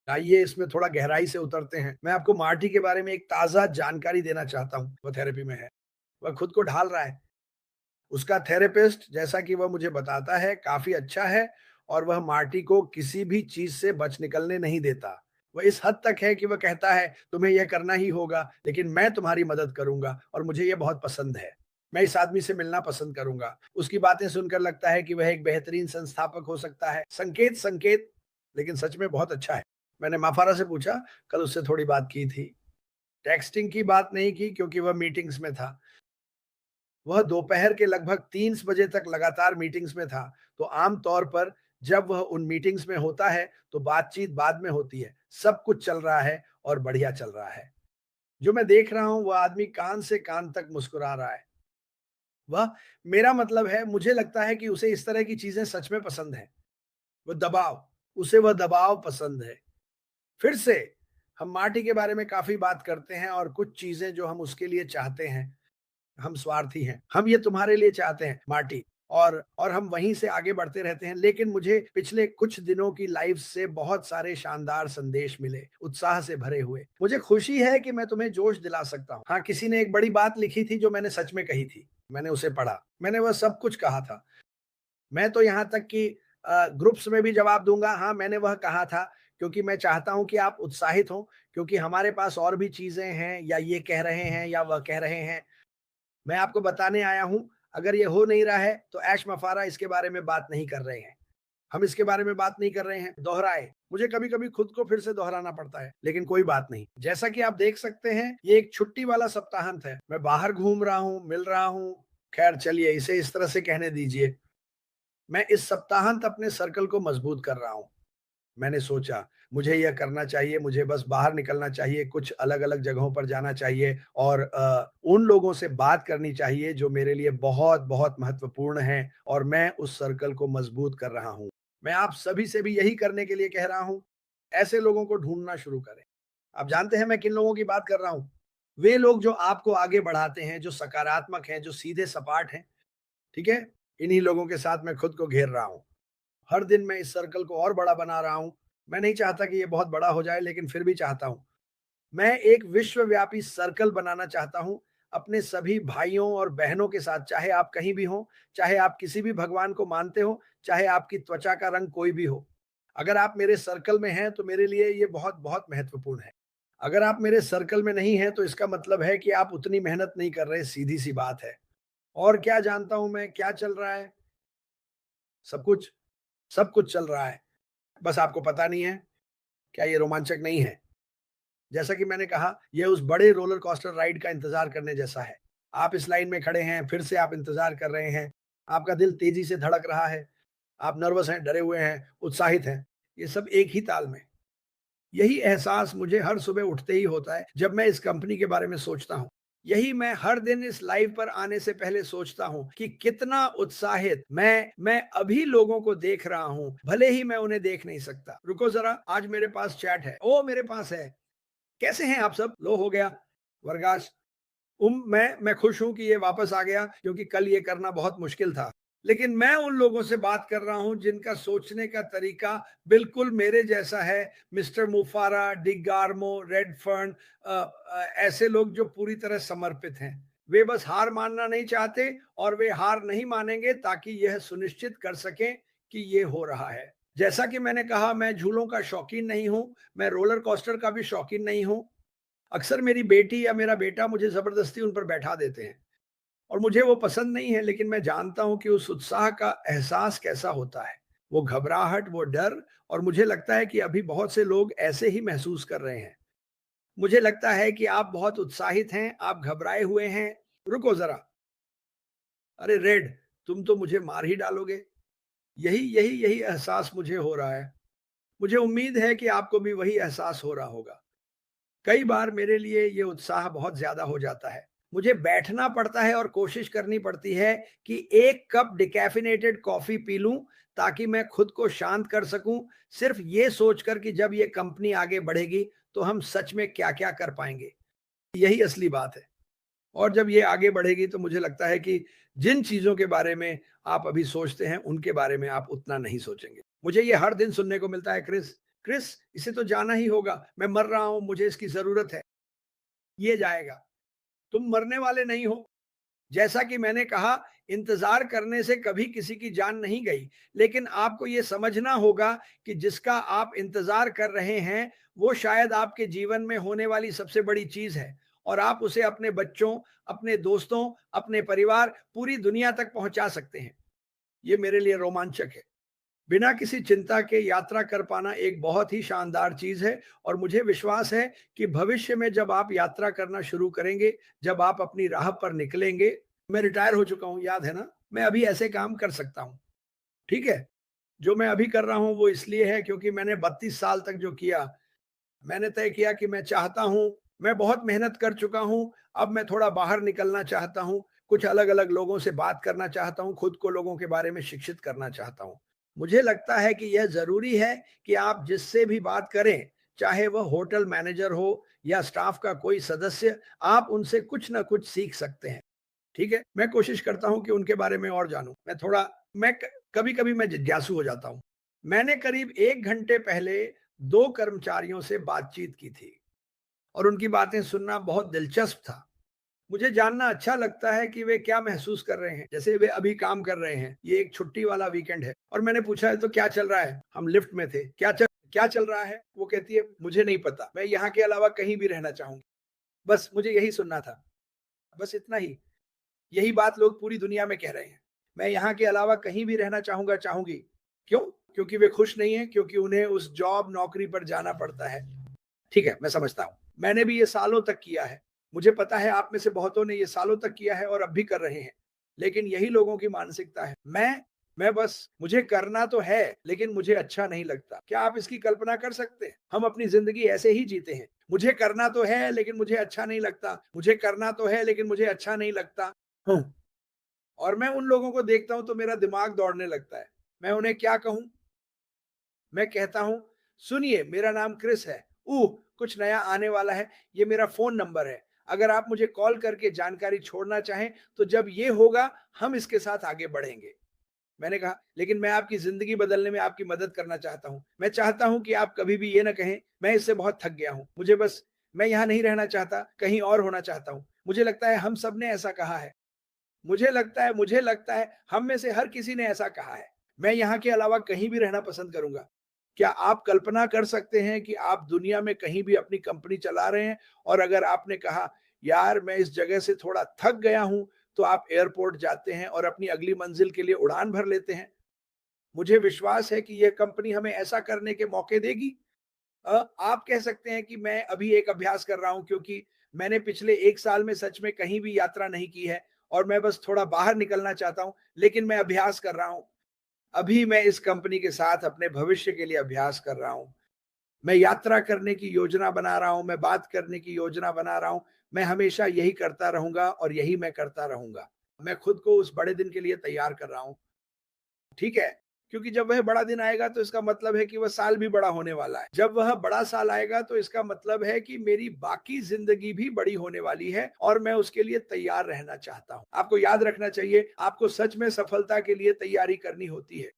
आइए इसमें थोड़ा गहराई से उतरते हैं। मैं आपको मार्टी के बारे में एक ताज़ा जानकारी देना चाहता हूँ। वो थेरेपी में है। वह खुद को ढाल रहा है। उसका थेरेपिस्ट जैसा कि वह मुझे बताता है काफ़ी अच्छा है और वह मार्टी को किसी भी चीज़ से बच निकलने नहीं देता। वह इस हद तक है कि वह कहता है तुम्हें यह करना ही होगा, लेकिन मैं तुम्हारी मदद करूँगा और मुझे ये बहुत पसंद है। मैं इस आदमी से मिलना पसंद करूँगा। उसकी बातें सुनकर लगता है कि वह एक बेहतरीन संस्थापक हो सकता है। संकेत, संकेत, लेकिन सच में बहुत अच्छा है। मैंने माफारा से पूछा, कल उससे थोड़ी बात की थी। टेक्स्टिंग की बात नहीं की क्योंकि वह मीटिंग्स में था। वह दोपहर के लगभग 3 बजे तक लगातार मीटिंग्स में था। तो आम तौर पर जब वह उन मीटिंग्स में होता है, तो बातचीत बाद में होती है। सब कुछ चल रहा है और बढ़िया चल रहा है। जो मैं देख रहा हूँ, वह आदमी कान से कान तक मुस्कुरा रहा है। वह मेरा मतलब है, मुझे लगता है कि उसे इस तरह की चीज़ें सच में पसंद हैं। वो दबाव उसे वह दबाव पसंद है। फिर से हम मार्टी के बारे में काफ़ी बात करते हैं और कुछ चीज़ें जो हम उसके लिए चाहते हैं, हम स्वार्थी हैं। हम ये तुम्हारे लिए चाहते हैं मार्टी और हम वहीं से आगे बढ़ते रहते हैं। लेकिन मुझे पिछले कुछ दिनों की लाइफ से बहुत सारे शानदार संदेश मिले, उत्साह से भरे हुए। मुझे खुशी है कि मैं तुम्हें जोश दिला सकता हूँ। हाँ, किसी ने एक बड़ी बात लिखी थी जो मैंने सच में कही थी। मैंने उसे पढ़ा। मैंने वह सब कुछ कहा था। मैं तो यहाँ तक कि ग्रुप्स में भी जवाब दूँगा, हाँ, मैंने वह कहा था क्योंकि मैं चाहता हूँ कि आप उत्साहित हों, क्योंकि हमारे पास और भी चीज़ें हैं या ये कह रहे हैं या वह कह रहे हैं। मैं आपको बताने आया हूँ, अगर ये हो नहीं रहा है, तो ऐश मफ़ारा इसके बारे में बात नहीं कर रहे हैं। हम इसके बारे में बात नहीं कर रहे हैं, दोहराए। मुझे कभी-कभी खुद को फिर से दोहराना पड़ता है, लेकिन कोई बात नहीं। जैसा कि आप देख सकते हैं, ये एक छुट्टी वाला सप्ताहांत है। मैं बाहर घूम रहा हूँ, मिल रहा हूँ, खैर चलिए इसे इस तरह से कहने दीजिए। मैं इस सप्ताहांत अपने सर्कल को मजबूत कर रहा हूँ। मैंने सोचा, मुझे यह करना चाहिए, मुझे बस बाहर निकलना चाहिए, कुछ अलग-अलग जगहों पर जाना चाहिए और उन लोगों से बात करनी चाहिए जो मेरे लिए बहुत-बहुत महत्वपूर्ण हैं और मैं उस सर्कल को मजबूत कर रहा हूँ। मैं आप सभी से भी यही करने के लिए कह रहा हूँ, ऐसे लोगों को ढूँढना शुरू करें। आप जानते हैं मैं किन लोगों की बात कर रहा हूँ? वे लोग जो आपको आगे बढ़ाते हैं, जो सकारात्मक हैं, जो सीधे सपाट हैं, ठीक है? इन्हीं लोगों के साथ मैं खुद को घेर रहा हूँ। हर दिन मैं इस सर्कल को और बड़ा बना रहा हूँ। मैं नहीं चाहता कि ये बहुत बड़ा हो जाए, लेकिन फिर भी चाहता हूँ। मैं एक विश्वव्यापी सर्कल बनाना चाहता हूँ, अपने सभी भाइयों और बहनों के साथ, चाहे आप कहीं भी हों, चाहे आप किसी भी भगवान को मानते हो, चाहे आपकी त्वचा का रंग कोई भी हो। अगर आप मेरे सर्कल में हैं, तो मेरे लिए ये बहुत-बहुत महत्वपूर्ण है। अगर आप मेरे सर्कल में नहीं हैं, तो इसका मतलब है कि आप उतनी मेहनत नहीं कर रहे, सीधी-सी बात है। और क्या जानता हूँ मैं, क्या चल रहा है? सब कुछ, सब कुछ चल रहा है। बस आपको पता नहीं है, क्या ये रोमांचक नहीं है? जैसा कि मैंने कहा, ये उस बड़े रोलर कोस्टर राइड का इंतज़ार करने जैसा है। आप इस लाइन में खड़े हैं, फिर से आप इंतज़ार कर रहे हैं, आपका दिल तेज़ी से धड़क रहा है, आप नर्वस हैं, डरे हुए हैं, उत्साहित हैं, ये सब एक ही ताल में। यही एहसास मुझे हर सुबह उठते ही होता है, जब मैं इस कंपनी के बारे में सोचता हूँ। यही मैं हर दिन इस लाइव पर आने से पहले सोचता हूँ कि कितना उत्साहित मैं अभी लोगों को देख रहा हूँ, भले ही मैं उन्हें देख नहीं सकता। रुको ज़रा, आज मेरे पास चैट है। ओह! मेरे पास है। कैसे हैं आप सब? लो हो गया, वर्गाश। मैं खुश हूँ कि ये वापस आ गया क्योंकि कल ये करना बहुत मुश्किल था। लेकिन मैं उन लोगों से बात कर रहा हूँ जिनका सोचने का तरीका बिल्कुल मेरे जैसा है। मिस्टर मुफारा, डिग गार्मो, रेडफर्न, ऐसे लोग जो पूरी तरह समर्पित हैं। वे बस हार मानना नहीं चाहते और वे हार नहीं मानेंगे ताकि यह सुनिश्चित कर सकें कि ये हो रहा है। जैसा कि मैंने कहा, मैं झूलों का शौकीन नहीं हूँ, मैं रोलर कोस्टर का भी शौकीन नहीं हूँ। अक्सर मेरी बेटी या मेरा बेटा मुझे ज़बरदस्ती उन पर बैठा देते हैं और मुझे वो पसंद नहीं है, लेकिन मैं जानता हूँ कि उस उत्साह का एहसास कैसा होता है। वो घबराहट, वो डर और मुझे लगता है कि अभी बहुत से लोग ऐसे ही महसूस कर रहे हैं। मुझे लगता है कि आप बहुत उत्साहित हैं, आप घबराए हुए हैं। रुको ज़रा, अरे रेड, तुम तो मुझे मार ही डालोगे। यही एहसास मुझे हो रहा है। मुझे उम्मीद है कि आपको भी वही एहसास हो रहा होगा। कई बार मेरे लिए ये उत्साह बहुत ज़्यादा हो जाता है। मुझे बैठना पड़ता है और कोशिश करनी पड़ती है कि 1 कप डिकैफ़ीनेटेड कॉफ़ी पी लूँ ताकि मैं खुद को शांत कर सकूँ, सिर्फ़ ये सोचकर कि जब ये कंपनी आगे बढ़ेगी तो हम सच में क्या-क्या कर पाएँगे। यही असली बात है। और जब ये आगे बढ़ेगी तो मुझे लगता है कि जिन चीज़ों के बारे में आप अभी सोचते हैं, उनके बारे में आप उतना नहीं सोचेंगे। मुझे ये हर दिन सुनने को मिलता है, क्रिस। क्रिस इसे तो जाना ही होगा, मैं मर रहा हूँ, मुझे इसकी ज़रूरत है, ये जाएगा। तुम मरने वाले नहीं हो। जैसा कि मैंने कहा, इंतज़ार करने से कभी किसी की जान नहीं गई, लेकिन आपको ये समझना होगा कि जिसका आप इंतज़ार कर रहे हैं, वो शायद आपके जीवन में होने वाली सबसे बड़ी चीज़ है और आप उसे अपने बच्चों, अपने दोस्तों, अपने परिवार, पूरी दुनिया तक पहुँचा सकते हैं। ये मेरे लिए रोमांचक है। बिना किसी चिंता के यात्रा कर पाना एक बहुत ही शानदार चीज़ है और मुझे विश्वास है कि भविष्य में जब आप यात्रा करना शुरू करेंगे, जब आप अपनी राह पर निकलेंगे, मैं रिटायर हो चुका हूँ, याद है ना? मैं अभी ऐसे काम कर सकता हूँ, ठीक है? जो मैं अभी कर रहा हूँ वो इसलिए है क्योंकि मैंने 32 साल तक जो किया, मैंने तय किया कि मैं चाहता हूँ, मैं बहुत मेहनत कर चुका हूँ, अब मैं थोड़ा बाहर निकलना चाहता हूँ, कुछ अलग-अलग लोगों से बात करना चाहता हूँ, खुद को लोगों के बारे में शिक्षित करना चाहता हूँ। मुझे लगता है कि यह ज़रूरी है कि आप जिससे भी बात करें, चाहे वह होटल मैनेजर हो या स्टाफ का कोई सदस्य, आप उनसे कुछ न कुछ सीख सकते हैं, ठीक है? मैं कोशिश करता हूँ कि उनके बारे में और जानूँ। मैं कभी-कभी मैं जिज्ञासु हो जाता हूँ। मैंने करीब 1 घंटे पहले 2 कर्मचारियों से बातचीत की थी और उनकी बातें सुनना बहुत दिलचस्प था। मुझे जानना अच्छा लगता है कि वे क्या महसूस कर रहे हैं। जैसे वे अभी काम कर रहे हैं, ये एक छुट्टी वाला वीकेंड है और मैंने पूछा है तो क्या चल रहा है? हम लिफ्ट में थे। क्या चल रहा है? वो कहती है मुझे नहीं पता। मैं यहाँ के अलावा कहीं भी रहना चाहूँगी। बस मुझे यही सुनना था। बस इतना ही। यही बात लोग पूरी दुनिया में कह रहे हैं। मैं यहाँ के अलावा कहीं भी रहना चाहूँगा, चाहूँगी। क्यों? क्योंकि वे खुश नहीं हैं, क्योंकि उन्हें उस जॉब नौकरी पर जाना पड़ता है। ठीक है, मैं समझता हूँ। मैंने भी ये सालों तक किया है। मुझे पता है आप में से बहुतों ने ये सालों तक किया है और अब भी कर रहे हैं। लेकिन यही लोगों की मानसिकता है। मैं बस मुझे करना तो है, लेकिन मुझे अच्छा नहीं लगता। क्या आप इसकी कल्पना कर सकते हैं? हम अपनी ज़िंदगी ऐसे ही जीते हैं। मुझे करना तो है, लेकिन मुझे अच्छा नहीं लगता। मुझे करना तो है, लेकिन मुझे अच्छा नहीं लगता। हुँ। और मैं उन लोगों को देखता हूँ तो मेरा दिमाग दौड़ने लगता है। मैं उन्हें क्या कहूँ? मैं कहता हूँ, सुनिए मेरा नाम क्रिस है। कुछ नया आने वाला है, ये मेरा फ़ोन नंबर है। अगर आप मुझे कॉल करके जानकारी छोड़ना चाहें, तो जब ये होगा, हम इसके साथ आगे बढ़ेंगे। मैंने कहा, लेकिन मैं आपकी ज़िंदगी बदलने में आपकी मदद करना चाहता हूँ। मैं चाहता हूँ कि आप कभी भी ये ना कहें, मैं इससे बहुत थक गया हूँ। मैं यहाँ नहीं रहना चाहता, कहीं और होना चाहता हूँ। मुझे लगता है हम सब ने ऐसा कहा है। मुझे लगता है हम में से हर किसी ने ऐसा कहा है। मैं यहाँ के अलावा कहीं भी रहना पसंद करूँगा। क्या आप कल्पना कर सकते हैं कि आप दुनिया में कहीं भी अपनी कंपनी चला रहे हैं और अगर आपने कहा, यार मैं इस जगह से थोड़ा थक गया हूँ, तो आप एयरपोर्ट जाते हैं और अपनी अगली मंजिल के लिए उड़ान भर लेते हैं। मुझे विश्वास है कि यह कंपनी हमें ऐसा करने के मौके देगी। आप कह सकते हैं कि मैं अभी एक अभ्यास कर रहा हूँ क्योंकि मैंने पिछले 1 साल में सच में कहीं भी यात्रा नहीं की है और मैं बस थोड़ा बाहर निकलना चाहता हूँ, लेकिन मैं अभ्यास कर रहा हूँ। अभी मैं इस कंपनी के साथ अपने भविष्य के लिए अभ्यास कर रहा हूँ। मैं यात्रा करने की योजना बना रहा हूँ, मैं बात करने की योजना बना रहा हूँ। मैं हमेशा यही करता रहूँगा और यही मैं करता रहूँगा। मैं खुद को उस बड़े दिन के लिए तैयार कर रहा हूँ। ठीक है? क्योंकि जब वह बड़ा दिन आएगा तो इसका मतलब है कि वह साल भी बड़ा होने वाला है। जब वह बड़ा साल आएगा तो इसका मतलब है कि मेरी बाकी ज़िंदगी भी बड़ी होने वाली है और मैं उसके लिए तैयार रहना चाहता हूँ। आपको याद रखना चाहिए, आपको सच में सफलता के लिए तैयारी करनी होती है।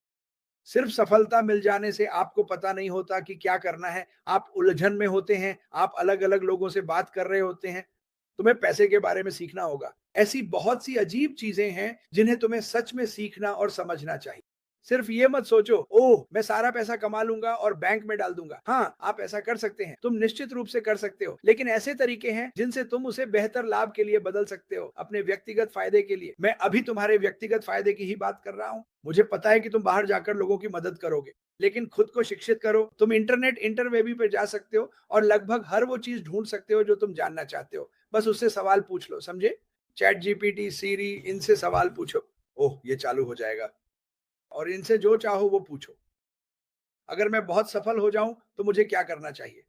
सिर्फ सफलता मिल जाने से आपको पता नहीं होता कि क्या करना है। आप उलझन में होते हैं, आप अलग-अलग लोगों से बात कर रहे होते हैं। तुम्हें पैसे के बारे में सीखना होगा। ऐसी बहुत सी अजीब चीज़ें हैं जिन्हें तुम्हें सच में सीखना और समझना चाहिए। सिर्फ ये मत सोचो, ओह! मैं सारा पैसा कमा लूँगा और बैंक में डाल दूँगा। हाँ, आप ऐसा कर सकते हैं। तुम निश्चित रूप से कर सकते हो। लेकिन ऐसे तरीके हैं जिनसे तुम उसे बेहतर लाभ के लिए बदल सकते हो, अपने व्यक्तिगत फ़ायदे के लिए। मैं अभी तुम्हारे व्यक्तिगत फ़ायदे की ही बात कर रहा हूँ। मुझे पता है कि तुम बाहर जाकर लोगों की मदद करोगे, लेकिन खुद को शिक्षित करो। तुम इंटरवेबी पे जा सकते हो और लगभग हर वो चीज़ ढूँढ सकते हो जो तुम जानना चाहते हो। बस उससे सवाल पूछ लो, समझे? चैट जीपीटी, सिरी इनसे सवाल पूछो। ओह! ये चालू हो जाएगा और इनसे जो चाहो वो पूछो। अगर मैं बहुत सफल हो जाऊँ तो मुझे क्या करना चाहिए?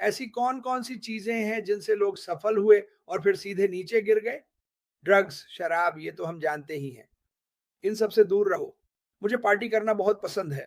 ऐसी कौन-कौन सी चीज़ें हैं जिनसे लोग सफल हुए और फिर सीधे नीचे गिर गए? ड्रग्स, शराब ये तो हम जानते ही हैं। इन सब से दूर रहो। मुझे पार्टी करना बहुत पसंद है।